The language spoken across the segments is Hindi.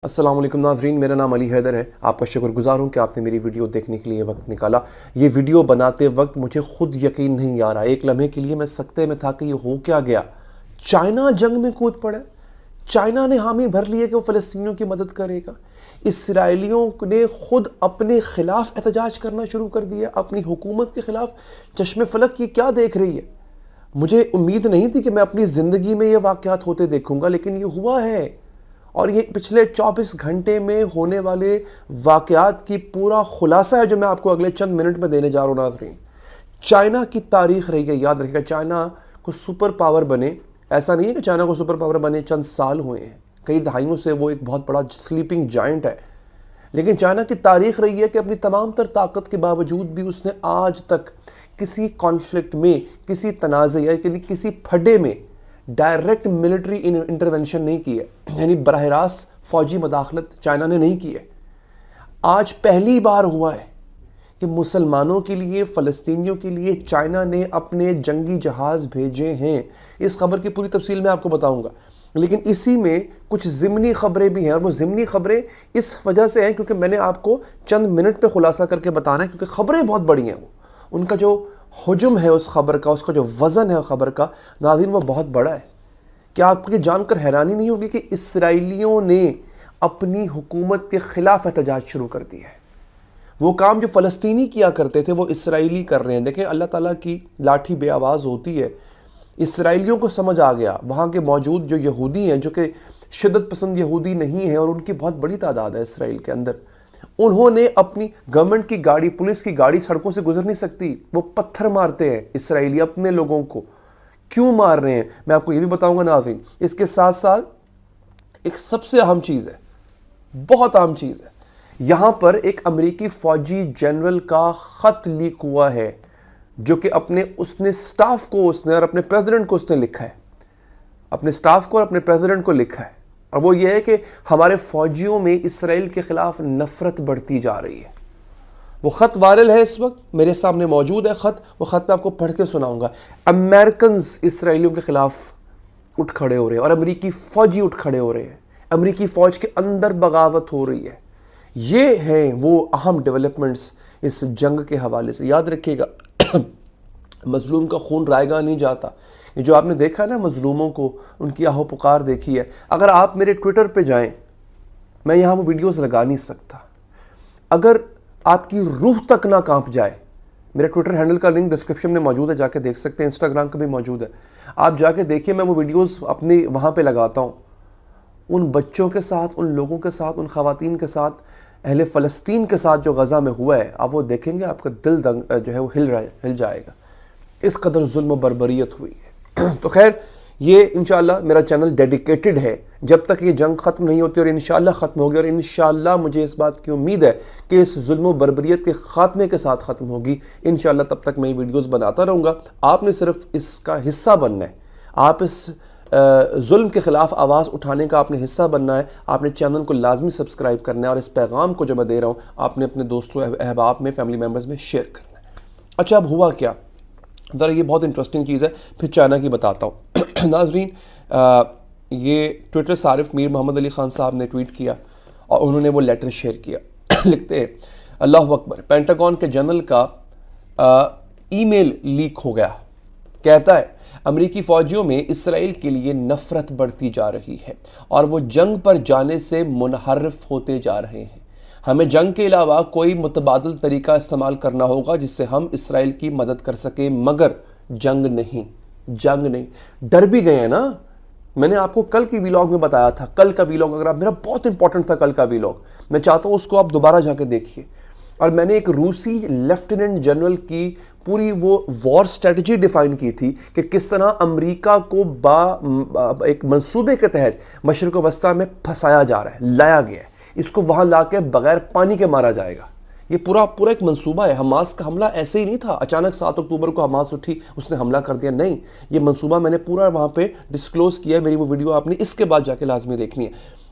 अस्सलाम वालेकुम नाज़रीन, मेरा नाम अली हैदर है। आपका शुक्रगुजार हूँ कि आपने मेरी वीडियो देखने के लिए वक्त निकाला। ये वीडियो बनाते वक्त मुझे खुद यकीन नहीं आ रहा। एक लम्हे के लिए मैं सकते में था कि ये हो क्या गया। चाइना जंग में कूद पड़ा। चाइना ने हामी भर ली है कि वो फ़लस्तीनियों की मदद करेगा। इसराइलियों ने खुद अपने खिलाफ एहतजाज करना शुरू कर दिया, अपनी हुकूमत के खिलाफ। चश्मे फलक ये क्या देख रही है। मुझे उम्मीद नहीं थी कि मैं अपनी ज़िंदगी में ये वाक़यात होते देखूँगा, लेकिन ये हुआ है। और ये पिछले 24 घंटे में होने वाले वाक़यात की पूरा खुलासा है जो मैं आपको अगले चंद मिनट में देने जा रहा हूँ नाज़रीन। चाइना की तारीख रही है, याद रखिएगा। चाइना को सुपर पावर बने, ऐसा नहीं है कि चाइना को सुपर पावर बने चंद साल हुए हैं, कई दहाइयों से वो एक बहुत बड़ा स्लीपिंग जायंट है। लेकिन चाइना की तारीख रही है कि अपनी तमाम तर ताकत के बावजूद भी उसने आज तक किसी कॉन्फ्लिक्ट में, किसी तनाज़े या किसी फड्डे में डायरेक्ट मिलिट्री इंटरवेंशन नहीं की है, यानी बराह रास्त फौजी मदाखलत चाइना ने नहीं की है। आज पहली बार हुआ है कि मुसलमानों के लिए, फ़लस्तीनियों के लिए चाइना ने अपने जंगी जहाज़ भेजे हैं। इस खबर की पूरी तफसील मैं आपको बताऊंगा, लेकिन इसी में कुछ ज़िमनी खबरें भी हैं। और वो ज़िमनी खबरें इस वजह से हैं क्योंकि मैंने आपको चंद मिनट पे खुलासा करके बताना है, क्योंकि खबरें बहुत बड़ी हैं। वो उनका जो हुजुम है उस खबर का, उसका जो वज़न है खबर का नाज़रीन, वो बहुत बड़ा है। क्या आपको ये जानकर हैरानी नहीं होगी कि इसराइलियों ने अपनी हुकूमत के ख़िलाफ़ एहतजाज शुरू कर दिया है। वो काम जो फ़लस्तीनी किया करते थे वो इसराइली कर रहे हैं। देखें, अल्लाह ताला की लाठी बेआवाज़ होती है। इसराइलियों को समझ आ गया, वहाँ के मौजूद जो यहूदी हैं, जो कि शिद्दत पसंद यहूदी नहीं है और उनकी बहुत बड़ी तादाद है इसराइल के अंदर, उन्होंने अपनी गवर्नमेंट की गाड़ी, पुलिस की गाड़ी सड़कों से गुजर नहीं सकती। वो पत्थर मारते हैं इसराइली अपने लोगों को। क्यों मार रहे हैं मैं आपको ये भी बताऊंगा नाज़रीन। इसके साथ साथ एक सबसे अहम चीज़ है, बहुत अहम चीज़ है। यहां पर एक अमेरिकी फौजी जनरल का ख़त लीक हुआ है, जो कि उसने स्टाफ को, उसने और अपने प्रेसिडेंट को उसने लिखा है। अपने स्टाफ को और अपने प्रेसिडेंट को लिखा है, और वो ये है कि हमारे फौजियों में इसराइल के खिलाफ नफरत बढ़ती जा रही है। वो ख़त वायरल है, इस वक्त मेरे सामने मौजूद है ख़त। वो ख़त मैं आपको पढ़ के सुनाऊंगा। अमेरिकन्स इसराइलियों के खिलाफ उठ खड़े हो रहे हैं और अमेरिकी फ़ौजी उठ खड़े हो रहे हैं। अमेरिकी फ़ौज के अंदर बगावत हो रही है। ये हैं वो अहम डेवलपमेंट्स इस जंग के हवाले से। याद रखिएगा, मजलूम का खून रायगा नहीं जाता। ये जो आपने देखा है ना, मजलूमों को उनकी आहो पुकार देखी है। अगर आप मेरे ट्विटर पे जाएं, मैं यहाँ वो वीडियोस लगा नहीं सकता। अगर आपकी रूह तक ना कांप जाए, मेरे ट्विटर हैंडल का लिंक डिस्क्रिप्शन में मौजूद है, जाके देख सकते हैं। इंस्टाग्राम का भी मौजूद है, आप जाके देखिए। मैं वो वीडियोस अपनी वहाँ पे लगाता हूँ, उन बच्चों के साथ, उन लोगों के साथ, उन ख़वातीन के साथ, अहले फ़लस्तीन के साथ जो गज़ा में हुआ है। आप वो देखेंगे, आपका दिल जो है वो हिल जाएगा। इस कदर जुल्म और बर्बरियत हुई है। तो खैर, ये इंशाअल्लाह मेरा चैनल डेडिकेटेड है जब तक ये जंग ख़त्म नहीं होती, और इंशाअल्लाह ख़त्म होगी। और इंशाअल्लाह मुझे इस बात की उम्मीद है कि इस जुल्म और बर्बरियत के ख़ात्मे के साथ ख़त्म होगी इंशाअल्लाह। तब तक मैं वीडियोस बनाता रहूँगा। आपने सिर्फ इसका हिस्सा बनना है। आप इस जुल्म के ख़िलाफ़ आवाज़ उठाने का आपने हिस्सा बनना है। आपने चैनल को लाजमी सब्सक्राइब करना है, और इस पैगाम को जो मैं दे रहा हूँ आपने अपने दोस्तों, अहबाब में, फैमिली मेम्बर्स में शेयर करना है। अच्छा, अब हुआ क्या, ज़रा ये बहुत इंटरेस्टिंग चीज़ है, फिर चाइना की बताता हूँ। नाज़रीन, ये ट्विटर सारिफ मीर मोहम्मद अली ख़ान साहब ने ट्वीट किया और उन्होंने वो लेटर शेयर किया। लिखते हैं, अल्लाह अकबर, पेंटागन के जनरल का ईमेल लीक हो गया। कहता है, अमेरिकी फ़ौजियों में इसराइल के लिए नफ़रत बढ़ती जा रही है और वो जंग पर जाने से मुनहरफ होते जा रहे हैं। हमें जंग के अलावा कोई मुतबादल तरीका इस्तेमाल करना होगा जिससे हम इसराइल की मदद कर सकें, मगर जंग नहीं। जंग नहीं। डर भी गए हैं ना। मैंने आपको कल की वीलॉग में बताया था। कल का वीलॉग, अगर आप, मेरा बहुत इंपॉर्टेंट था कल का वीलॉग, मैं चाहता हूँ उसको आप दोबारा जाके देखिए। और मैंने एक रूसी लेफ्टिनेंट जनरल की पूरी वो वॉर स्ट्रेटजी डिफाइन की थी कि किस तरह अमेरिका को एक मंसूबे के तहत मशरिक़ वस्ता में फंसाया जा रहा है, लाया गया है। इसको वहाँ ला के बगैर पानी के मारा जाएगा। ये पूरा एक मंसूबा है। हमास का हमला ऐसे ही नहीं था, अचानक 7 अक्टूबर को हमास उठी, उसने हमला कर दिया, नहीं। ये मंसूबा मैंने पूरा वहाँ पे डिस्क्लोज किया है। मेरी वो वीडियो आपने इसके बाद जाके लाजमी देखनी है।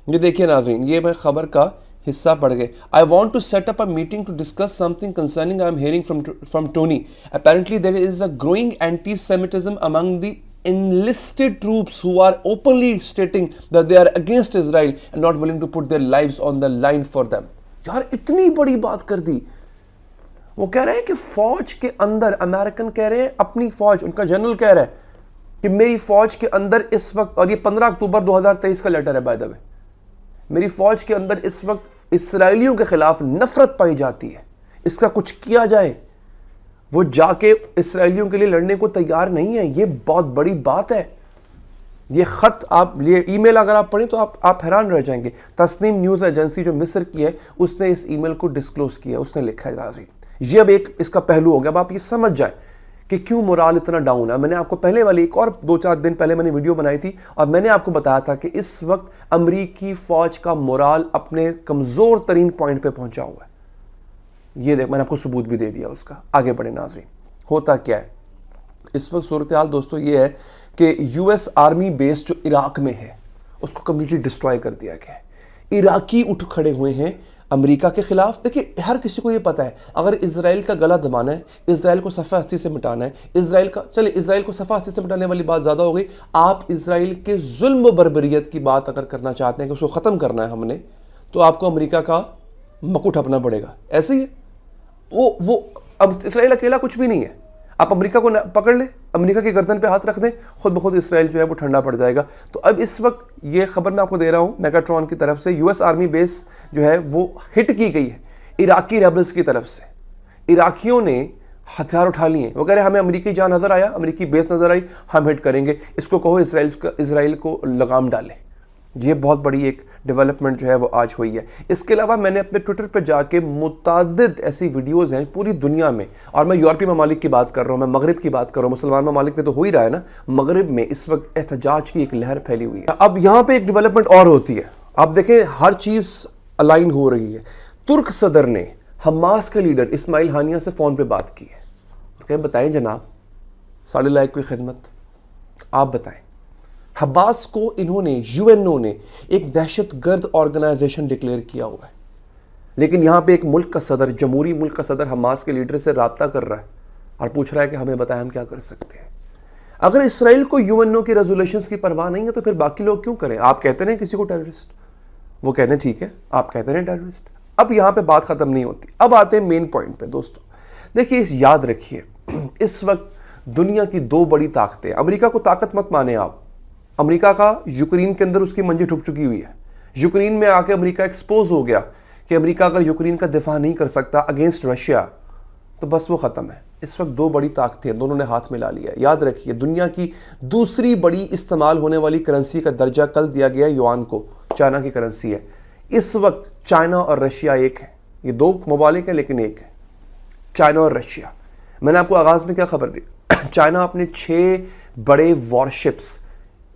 ये देखिए नाज़रीन, ये मैं खबर का हिस्सा पढ़ गए। I want to set up a meeting to discuss something concerning I am hearing from Tony. Apparently there is a growing anti semitism among the enlisted troops who are openly stating that they are against Israel and not willing to put their lives on the line for them. यार इतनी बड़ी बात कर दी। वो कह रहे हैं कि फौज के अंदर, अमेरिकन कह रहे हैं अपनी फौज, उनका जनरल कह रहा है कि मेरी फौज के अंदर इस वक्त, और ये 15 अक्टूबर 2023 का लेटर है बाय द वे, मेरी फौज के अंदर इस वक्त इसराइलियों के खिलाफ नफरत पाई जाती है, इसका कुछ किया जाए। वो जाके इसराइलियों के लिए लड़ने को तैयार नहीं है। ये बहुत बड़ी बात है। ये खत आप, ये ईमेल अगर आप पढ़ें तो आप हैरान रह जाएंगे। तस्नीम न्यूज़ एजेंसी जो मिस्र की है, उसने इस ईमेल को डिस्क्लोज किया, उसने लिखा है नाज़रीन। ये अब एक इसका पहलू हो गया। अब आप ये समझ जाए कि क्यों मोराल इतना डाउन है। मैंने आपको पहले वाली एक और 2-4 दिन पहले मैंने वीडियो बनाई थी और मैंने आपको बताया था कि इस वक्त अमरीकी फौज का मोराल अपने कमजोर तरीन पॉइंट पे पहुंचा हुआ है। ये देख, मैंने आपको सबूत भी दे दिया उसका। आगे बढ़े नाज़रीन, होता क्या है इस वक्त सूरत हाल दोस्तों, ये है कि यूएस आर्मी बेस जो इराक में है उसको कम्प्लीटली डिस्ट्रॉय कर दिया गया है। इराकी उठ खड़े हुए हैं अमेरिका के खिलाफ। देखिए, हर किसी को ये पता है अगर इजराइल का गला दबाना है, इजराइल को सफ़ा हस्ती से मिटाना है, इजराइल को सफ़ा हस्ती से मिटाने वाली बात ज़्यादा हो गई। आप इजराइल के जुल्म बर्बरियत की बात अगर करना चाहते हैं कि उसको ख़त्म करना है हमने, तो आपको अमेरिका का मकुट अपना पड़ेगा। ऐसे ही है वो अब इसराइल अकेला कुछ भी नहीं है। आप अमेरिका को पकड़ लें, अमेरिका की गर्दन पे हाथ रख दें, खुद ब खुद इसराइल जो है वो ठंडा पड़ जाएगा। तो अब इस वक्त ये खबर मैं आपको दे रहा हूँ मेगाट्रॉन की तरफ से, यूएस आर्मी बेस जो है वो हिट की गई है इराकी रेबल्स की तरफ से। इराकियों ने हथियार उठा लिए। वो कह रहे हैं हमें अमेरिकी जान नजर आया, अमेरिकी बेस नजर आई, हम हिट करेंगे, इसको कहो इसराइल को लगाम डालें। ये बहुत बड़ी एक डेवलपमेंट जो है वो आज हुई है। इसके अलावा मैंने अपने ट्विटर पे जाके मुतादिद ऐसी वीडियोस हैं पूरी दुनिया में, और मैं यूरोपीय ममालिक की बात कर रहा हूँ, मैं मगरिब की बात कर रहा हूँ, मुसलमान ममालिक में तो हो ही रहा है ना, मगरिब में इस वक्त एहतजाज की एक लहर फैली हुई है। अब यहाँ पे एक डेवलपमेंट और होती है, आप देखें हर चीज़ अलाइन हो रही है। तुर्क सदर ने हमास के लीडर इस्माइल हानिया से फ़ोन पर बात की है। क्या बताएं जनाब, साढ़े लाख की खिदमत, आप बताएं। हमास को इन्होंने, यूएनओ ने एक दहशतगर्द ऑर्गेनाइजेशन डिक्लेयर किया हुआ है, लेकिन यहाँ पे एक मुल्क का सदर, जमहूरी मुल्क का सदर हमास के लीडर से राब्ता कर रहा है और पूछ रहा है कि हमें बताएं हम क्या कर सकते हैं। अगर इसराइल को यूएनओ की रेजोल्यूशंस की परवाह नहीं है तो फिर बाकी लोग क्यों करें? आप कहते हैं किसी को टेररिस्ट, वो कहते हैं ठीक है, आप कहते हैं टेररिस्ट। अब यहाँ पे बात खत्म नहीं होती। अब आते हैं मेन पॉइंट पे दोस्तों। देखिए, याद रखिए, इस वक्त दुनिया की दो बड़ी ताकतें, अमेरिका को ताकत मत माने आप। अमेरिका का यूक्रेन के अंदर उसकी मंजी ठुक चुकी हुई है। यूक्रेन में आके अमेरिका एक्सपोज हो गया कि अमेरिका अगर यूक्रेन का दिफा नहीं कर सकता अगेंस्ट रशिया तो बस वो ख़त्म है। इस वक्त दो बड़ी ताकतें, दोनों ने हाथ मिला लिया है। याद रखिए, दुनिया की दूसरी बड़ी इस्तेमाल होने वाली करेंसी का दर्जा कल दिया गया युआन को, चाइना की करेंसी है। इस वक्त चाइना और रशिया एक है। ये दो ममालिक हैं लेकिन एक है, चाइना और रशिया। मैंने आपको आगाज़ में क्या खबर दी, चाइना अपने 6 बड़े वॉरशिप्स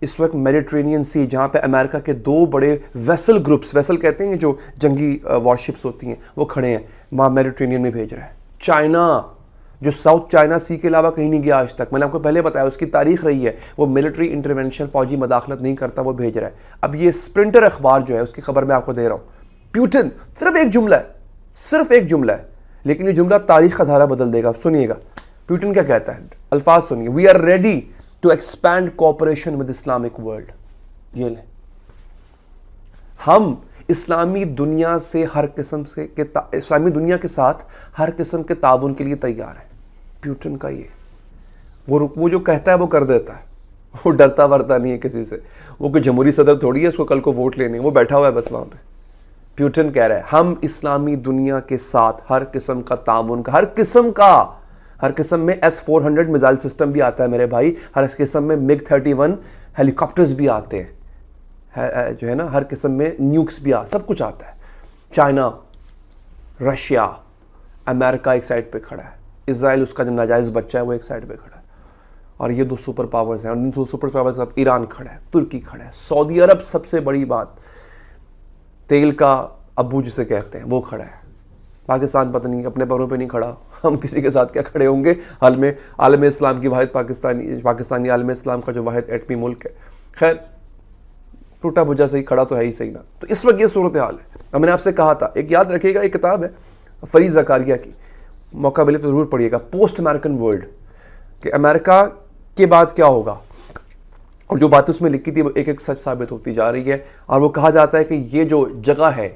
इस वक्त मेडिटेरेनियन सी, जहाँ पे अमेरिका के 2 बड़े वेसल ग्रुप्स, वेसल कहते हैं जो जंगी वॉरशिप्स होती हैं, वो खड़े हैं, वहाँ मेडिटेरेनियन में भेज रहा है। चाइना जो साउथ चाइना सी के अलावा कहीं नहीं गया आज तक, मैंने आपको पहले बताया उसकी तारीख रही है, वो मिलिट्री इंटरवेंशन, फौजी मदाखलत नहीं करता, वो भेज रहा है। अब ये स्प्रिंटर अखबार जो है उसकी खबर मैं आपको दे रहा हूँ। प्यूटिन, सिर्फ एक जुमला है, सिर्फ एक जुमला है, लेकिन ये जुमला तारीख का धारा बदल देगा। सुनिएगा प्यूटिन क्या कहता है, अल्फाज सुनिए। We are ready to expand cooperation with Islamic world. ये ले, हम इस्लामी दुनिया से हर किस्म से इस्लामी दुनिया के साथ हर किस्म के ताउन के लिए तैयार है। प्यूटिन का ये, वो जो कहता है वो कर देता है, वो डरता वरता नहीं है किसी से। वो कोई जमहूरी सदर थोड़ी है, उसको कल को वोट लेने, वो बैठा हुआ है बस वहां पे। प्यूटिन कह रहा है हम इस्लामी दुनिया के साथ हर किस्म का ताउन का, हर किस्म में S-400 मिसाइल सिस्टम भी आता है मेरे भाई, हर किस्म में MiG-31 हेलीकॉप्टर्स भी आते हैं, जो है ना, हर किस्म में न्यूक्स भी सब कुछ आता है। चाइना, रशिया, अमेरिका एक साइड पे खड़ा है, इजराइल उसका जो नाजायज़ बच्चा है वो एक साइड पे खड़ा है, और ये 2 सुपर पावर्स हैं। और इन 2 सुपर पावर्स के साथ ईरान खड़ा है, तुर्की खड़ा है, सऊदी अरब सबसे बड़ी बात, तेल का अब्बू जिसे कहते हैं, वो खड़ा है। पाकिस्तान पता नहीं अपने पैरों पे नहीं खड़ा, हम किसी के साथ क्या खड़े होंगे। आलम इस्लाम की वाहिद पाकिस्तानी आलम इस्लाम का जो वाहिद एटमी मुल्क है, खैर टूटा भुजा सही, खड़ा तो है ही सही ना। तो इस वक्त ये सूरत हाल है। अब मैंने आपसे कहा था, एक याद रखिएगा, एक किताब है फरीद ज़कारिया की, मौका मिले तो ज़रूर पढ़िएगा, पोस्ट अमेरिकन वर्ल्ड, कि अमेरिका के बाद क्या होगा। और जो बातें उसमें लिखी थी वो एक एक सच साबित होती जा रही है। और वो कहा जाता है कि ये जो जगह है